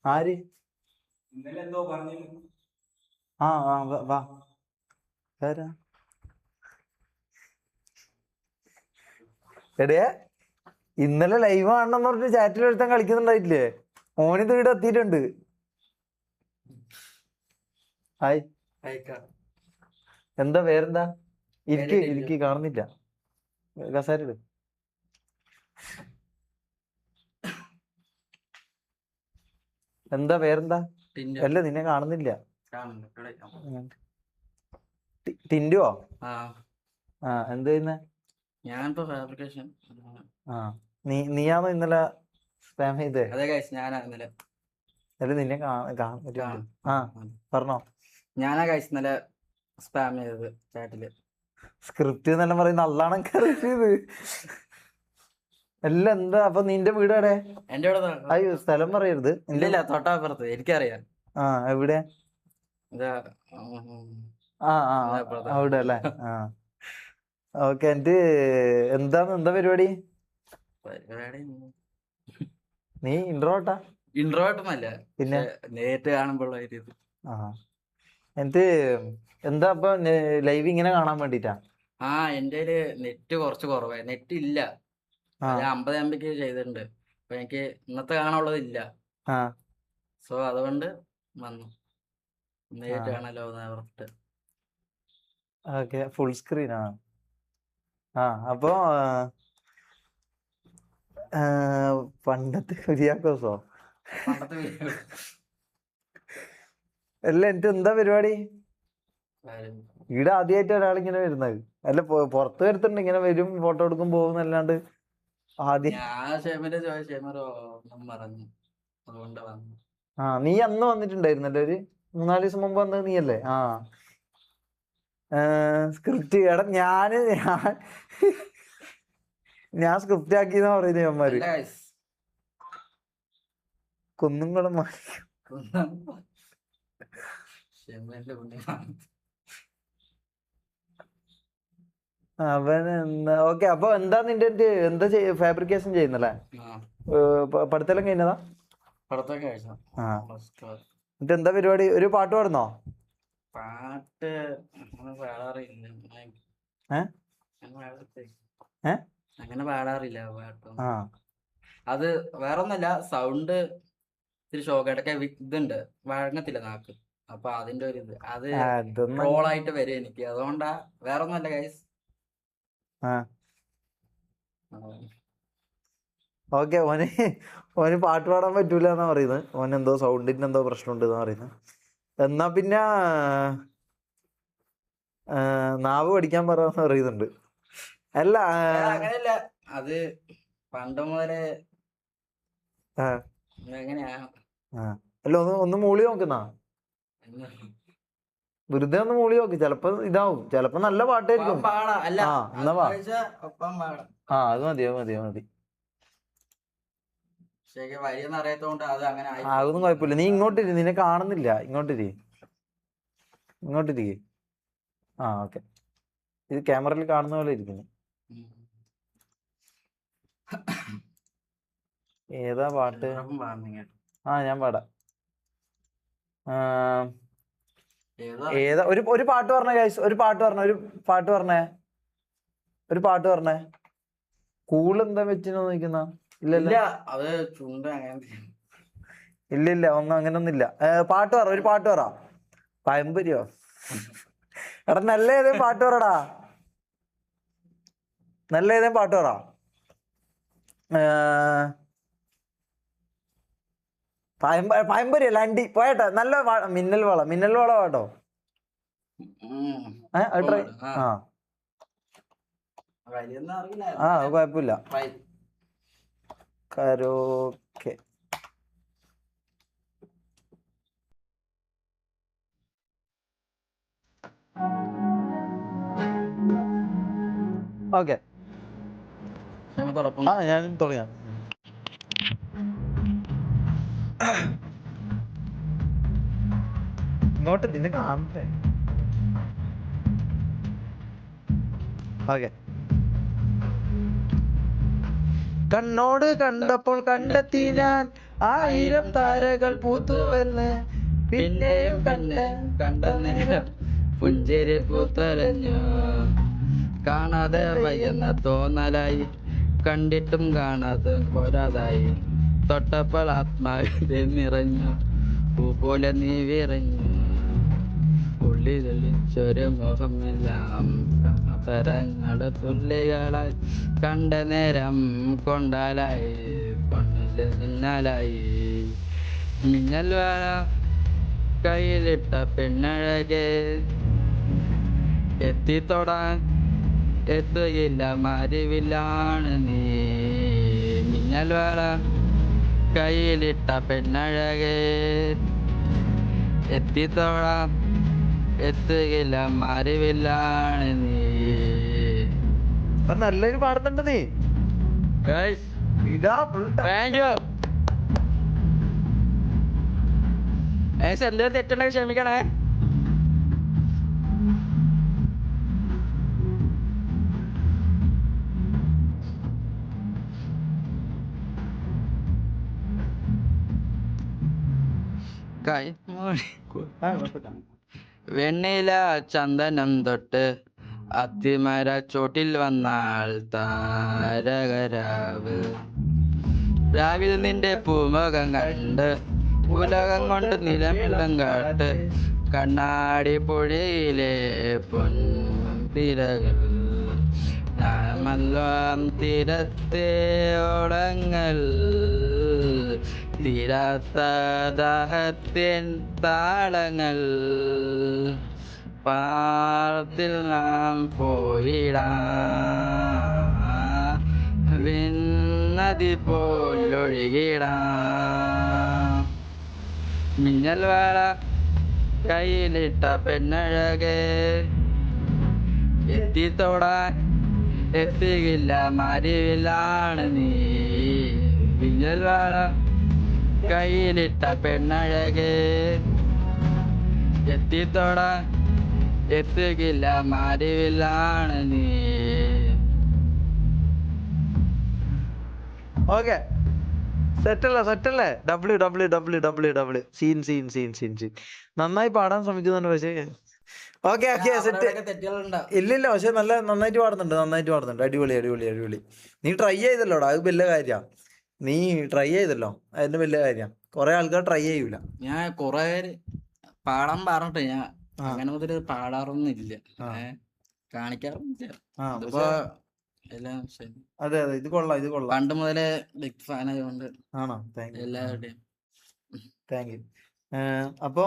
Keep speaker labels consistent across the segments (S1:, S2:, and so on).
S1: ആര്?
S2: ഇന്നലെ എന്തോ പറഞ്ഞു.
S1: ആ ആ വാ. ആരാ? എടേ, ഇന്നലെ ലൈവ് ആണെന്ന് പറഞ്ഞിട്ട് ചാറ്റിൽ ഒരുത്തൻ കളിക്കുന്നുണ്ടായിട്ടില്ലേ? ഓനിത് ഇവിടെ എത്തിയിട്ടുണ്ട്. ഹായ്, എന്താ പേരെന്താ? ഇരിക്കി കാണുന്നില്ല. കസേരയിട്. എന്താ പേരെന്താ? അല്ല, നിന്നെ കാണുന്നില്ല. ടിൻഡുവോ? ആ, എന്ത് ചെയ്യുന്നേ?
S3: ഞാനിപ്പോ ഫാബ്രിക്കേഷൻ.
S1: ആ, നീയാണോ ഇന്നലെ സ്പാം ചെയ്തേ?
S3: അതെ ഗൈസ്, ഞാനാ ഇന്നലെ.
S1: അല്ല, നിന്നെ ആ, പറഞ്ഞോ.
S3: ഞാനാ ഗൈസ് ഇന്നലെ സ്പാം ചെയ്തത് ചാറ്റില്.
S1: സ്ക്രിപ്റ്റ് എന്നെല്ലാം പറയുന്ന അള്ളാണ് ഇത്. എല്ലാം എന്താ? അപ്പൊ നിന്റെ വീട് എവിടെ?
S3: എന്റെ ഇവിടെ
S1: അയ്യോ, സ്ഥലം പറയരുത്.
S3: ഇല്ല, തൊട്ടാപ്പുറത്ത്. എനിക്കറിയാം.
S1: ആ, എവിടെ?
S3: ഇതാ,
S1: ആ ആ, അവിടെ അല്ലേ? ആ, ഓക്കെ. എന്നിട്ട് എന്താ പരിപാടി? നീ ഇൻട്രോട്ടാ?
S3: ഇൻട്രോട്ടൊന്നല്ല,
S1: പിന്നെ
S3: നേരിട്ട് കാണുമ്പോൾ.
S1: ആ, എന്നിട്ട് എന്താ ഇപ്പൊ ലൈവ് ഇങ്ങനെ കാണാൻ വേണ്ടിട്ടാ?
S3: ആ, എന്റെ നെറ്റ് കുറച്ച് കുറവായി. നെറ്റ് ഇല്ല. അത് 50 MB ചെയ്തിട്ടുണ്ട്. അപ്പൊ എനിക്ക് ഇന്നത്തെ കാണാനുള്ളതില്ല. സോ അതുകൊണ്ട് വന്നു, നേരിട്ട് കാണാലോ പറഞ്ഞിട്ട്.
S1: Okay, full screen. ആ, അപ്പൊ പണ്ടത്തെ കുര്യാക്കോസോ? അല്ല, എന്നിട്ട് എന്താ പരിപാടി? ഇവിടെ ആദ്യമായിട്ട് ഒരാളിങ്ങനെ വരുന്നത്. അല്ല, പുറത്ത് വരുത്തുണ്ട്, ഇങ്ങനെ വരും, ഫോട്ടോ എടുക്കും, പോകുന്നല്ലാണ്ട്. ആദ്യം
S3: അതുകൊണ്ട് വന്നു.
S1: ആ, നീ അന്ന് വന്നിട്ടുണ്ടായിരുന്നല്ലേ? ഒരു 3-4 ദിവസം മുമ്പ് വന്നത് നീയല്ലേ? ആ, സ്ക്രിപ്റ്റ്. എടാ, ഞാൻ സ്ക്രിപ്റ്റ് ആക്കിയെന്നാ പറയുന്നത് അവന്മാര്. കുന്നുങ്ങളും അവൻ ഓക്കെ. അപ്പൊ എന്താ നിന്റെ എന്താ ഫാബ്രിക്കേഷൻ ചെയ്യുന്നല്ലേ? പഠിത്തെല്ലാം കഴിഞ്ഞതാ? ആ, എന്നിട്ട് എന്താ പരിപാടി? ഒരു പാട്ട് പാടുന്നോ?
S3: പാട്ട് അങ്ങനെ പാടാറില്ല പാട്ടൊന്നും. അത് വേറൊന്നല്ല, സൗണ്ട് ഇത്തിരി ഷോക്ക്. ഇതുണ്ട്, വഴങ്ങത്തില്ല നാക്ക്. അപ്പൊ അതിന്റെ ഒരു ഇത് അത് റോളായിട്ട് വരും എനിക്ക്. അതുകൊണ്ടാ, വേറൊന്നല്ല ഗൈസ്.
S1: ഓക്കെ. ഓന് പാട്ട് പാടാൻ പറ്റൂല എന്നാ പറയുന്നത്. ഓൻ എന്തോ സൗണ്ടിന് എന്തോ പ്രശ്നമുണ്ട് എന്നാ പറയുന്നത്. എന്നാ പിന്നെ നാവ് പഠിക്കാൻ പറയാന്ന് പറയുന്നുണ്ട്. അല്ല,
S3: അങ്ങനെയല്ല, അത് പണ്ട് മുതലേ എങ്ങനെയാ.
S1: അല്ല, ഒന്ന് മൂളി നോക്കുന്ന, വെറുതെ ഒന്ന് മൂളി നോക്ക്. ചെലപ്പോ ഇതാവും, ചെലപ്പോ നല്ല പാട്ടായിരിക്കും. അത് മതി. അതൊന്നും കുഴപ്പമില്ല. നീ ഇങ്ങോട്ടിരി, നിന്നെ കാണുന്നില്ല. ഇങ്ങോട്ടിരി. ആ, ഓക്കെ. ഇത് ക്യാമറയിൽ കാണുന്ന പോലെ ഇരിക്കുന്നു. ഏതാ പാട്ട്? ആ, ഞാൻ പാടാം. ഏതാ? ഒരു പാട്ട് പറഞ്ഞേ ഗൈസ്. ഒരു പാട്ട് പറഞ്ഞേ. കൂള് എന്താ വെച്ചിനോ നോക്കുന്ന? ഇല്ല,
S3: അത് ചുണ്ട.
S1: ഇല്ല, ഒന്നും അങ്ങനൊന്നും ഇല്ല. ഒരു പാട്ട് പറ. പയമ്പരിയോ? എടാ, നല്ല ഏതേലും പാട്ട് പറടാ. പയമ്പരിയല്ല, അണ്ടി പോയട്ടെ. നല്ല മിന്നൽ വള പാട്ടോ. ട്രൈ. കുഴപ്പമില്ല. കരോക്കെ. ഓക്കെ, ഞാൻ തുടങ്ങാം. ഇങ്ങോട്ട് നിന്നെ കാണണ്ടേ? ഓക്കെ. കണ്ണോട് കണ്ടപ്പോൾ കണ്ടെത്തി ഞാൻ 1000 താരകൾ പൂത്തുവെന്ന്. പിന്നെയും
S3: കണ്ട നേരം പുഞ്ചിരി പൂത്തലഞ്ഞു. കാണാതെ വയ്യെന്ന തോന്നലായി, കണ്ടിട്ടും കാണാതെ പോരാതായി. തൊട്ടപ്പോൾ ആത്മാവിൽ നിറഞ്ഞു, പൂ പോലെ നീ വിറഞ്ഞു. ഉള്ളിലൊളിച്ചൊരു മുഖമെല്ലാം തരങ്ങളുടെ തുള്ളികളായി. കണ്ട നേരം കൊണ്ടാലായി, കൊണ്ടില് മിന്നലായി. മിന്നൽ വേള കയ്യിലിട്ട പെണ്ണഴകെ, എത്തിത്തൊടാൻ എത്തുകയില്ല മരുവിലാണ് നീ. മിന്നൽ വേള കയ്യിലിട്ട പെണ്ണഴകെ, എത്തിത്തൊടാൻ എത്തുകയില്ല മരുവിലാണ് നീ.
S1: നല്ലൊരു പാടുന്നുണ്ട് നീ. ഇതാ
S3: എന്തെങ്കിലും തെറ്റുണ്ടെങ്കിൽ ക്ഷമിക്കണേ. വെണ്ണില ചന്ദനം തൊട്ട് അത്തിമര ചോട്ടിൽ വന്നാൽ താരകരാവ്. രാവിലെ നിന്റെ പൂമുഖം കണ്ട് ഉലകം കൊണ്ട് നിലമിളം കാട്ട്. കണ്ണാടി പുഴയിലെ പൊൻതിരകൾ, നാമെല്ലാം തീരത്തെ ഓളങ്ങൾ. തീരാത്ത ദാഹത്തിൻ താളങ്ങൾ, പാർത്തിൽ നാം പോയിടാം. വിണ്ണതി പോലൊഴുകിടാം. മിന്നൽ വേള കയ്യിലിട്ട പെണ്ണഴകെ, എത്തിത്തൊടാൻ എത്തുകയില്ല മരുവിലാണ് നീ. മിന്നൽ വേള കയ്യിലിട്ട പെണ്ണഴകെ, എത്തിത്തൊടാൻ എത്തുകയില്ല മരുവിലാണ് നീ.
S1: ഓക്കെ, സെറ്റല്ലേ? W scene. നന്നായി പാടാൻ ശ്രമിക്കുന്നുണ്ട്, പക്ഷേ ഓക്കെ സെറ്റ്. ഇല്ലില്ല, പക്ഷെ നന്നായിട്ട് പാടുന്നുണ്ട്. അടിപൊളി. നീ ട്രൈ ചെയ്തല്ലോടാ, അത് വലിയ കാര്യ. നീ ട്രൈ ചെയ്തല്ലോ, അതിന്റെ വലിയ കാര്യം. കൊറേ ആൾക്കാർ ട്രൈ ചെയ്യൂല.
S3: ഞാൻ കൊറേ പാടാൻ പറഞ്ഞിട്ട് ഞാൻ അങ്ങനെ മുതൽ പാടാറൊന്നും ഇല്ല, കാണിക്കാറൊന്നുമില്ല. ഇതിപ്പോ എല്ലാം ശരി.
S1: അതെ, ഇത് കൊള്ളാം.
S3: പണ്ട് മുതലേ ബിഗ് ഫാൻ ആയതുകൊണ്ട്.
S1: ആണോ?
S3: എല്ലാവരുടെയും
S1: താങ്ക് യു. അപ്പൊ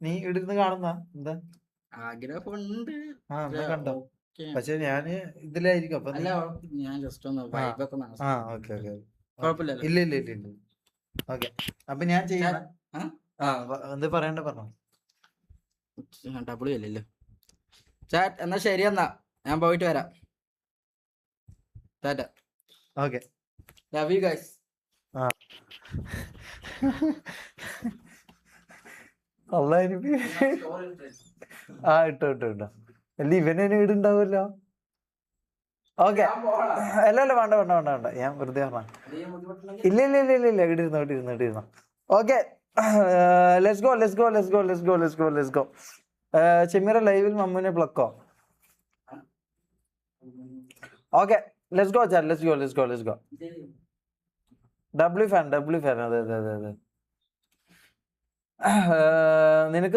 S1: നീ ഇവിടുന്ന് കാണുന്ന എന്താ
S3: ആഗ്രഹമുണ്ട്.
S1: കണ്ടോ? പക്ഷെ ഞാന് ഇതിലായിരിക്കും. അപ്പൊ
S3: അല്ല, ഞാൻ ജസ്റ്റ് ഒന്ന് വൈബൊക്കെ
S1: ഓക്കെ.
S3: കുഴപ്പമില്ലല്ലോ.
S1: ഇല്ല. ഓക്കെ, അപ്പൊ ഞാൻ ചെയ്യണം. എന്ത് പറയണ്ട പറഞ്ഞോ.
S3: W അല്ലല്ലോ ചാറ്റ്. എന്നാ ശരി, എന്നാ ഞാൻ പോയിട്ട് വരാം. Tata.
S1: Okay,
S3: love you guys.
S1: ഇട്ടോ അല്ല, ഇവനെ ഇടുണ്ടാവുമല്ലോ. ഓക്കെ, അല്ല വേണ്ട. ഞാൻ വെറുതെ പറഞ്ഞ. ഇല്ല ഇടിരുന്നോ. Okay, let's go. ചെമ്മീറ ലൈവിൽ മമ്മൂനെ പ്ലക്കോ. Okay, let's go chat. Let's go. W fan. അതെ. നിനക്ക്